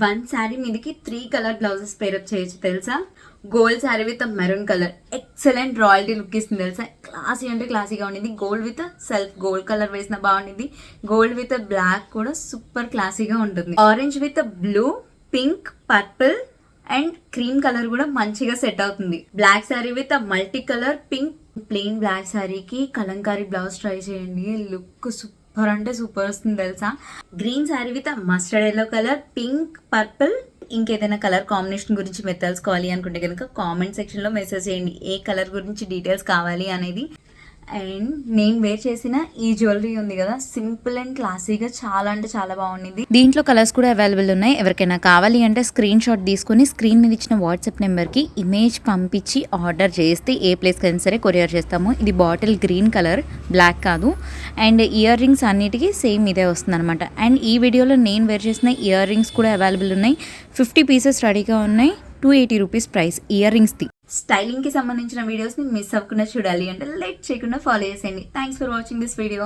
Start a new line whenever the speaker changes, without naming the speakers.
One sari మీదకి 3 colour blouses pair up చేయొచ్చు తెలుసా. Gold sari with maroon colour excellent royalty look ఇస్తుంది తెలుసా. క్లాసీ అంటే క్లాసీగా ఉండింది. Gold with self gold colour వేసిన బాగుండింది. గోల్డ్ విత్ బ్లాక్ కూడా సూపర్ క్లాసీగా ఉంటుంది. Orange with blue, pink, purple and cream colour కూడా మంచిగా సెట్ అవుతుంది. Black sari with multi colour pink. Plain black శారీకి కలంకారీ బ్లౌజ్ ట్రై చేయండి. లుక్ సూపర్ అంటే సూపర్ వస్తుంది తెలుసా. Green sari with mustard yellow colour, pink, purple. ఇంకేదైనా కలర్ కాంబినేషన్ గురించి మీరు తెలుసుకోవాలి అనుకుంటే కనుక కామెంట్ సెక్షన్లో మెసేజ్ చేయండి ఏ కలర్ గురించి డీటెయిల్స్ కావాలి అనేది. అండ్ నేను వేర్ చేసిన ఈ జ్యువెలరీ ఉంది కదా, సింపుల్ అండ్ క్లాసీగా చాలా అంటే చాలా బాగుంది.
దీంట్లో కలర్స్ కూడా అవైలబుల్ ఉన్నాయి. ఎవరికైనా కావాలి అంటే స్క్రీన్ షాట్ తీసుకుని స్క్రీన్ మీద ఇచ్చిన వాట్సాప్ నెంబర్కి ఇమేజ్ పంపించి ఆర్డర్ చేస్తే ఏ ప్లేస్కి అయినా సరే కొరియర్ చేస్తాము. ఇది బాటిల్ గ్రీన్ కలర్, బ్లాక్ కాదు. అండ్ ఇయర్ రింగ్స్ అన్నిటికీ సేమ్ ఇదే వస్తుంది అనమాట. అండ్ ఈ వీడియోలో నేను వేర్ చేసిన ఇయర్ రింగ్స్ కూడా అవైలబుల్ ఉన్నాయి. 50 పీసెస్ రెడీగా ఉన్నాయి. 280 రూపీస్ ప్రైస్ ఇయర్ రింగ్స్ది.
స్టైలింగ్ కి సంబంధించిన వీడియోస్ ని మిస్ అవ్వకుండా చూడాలి అంటే లైక్ చేయకుండా ఫాలో చేసేయండి. Thanks for watching this video.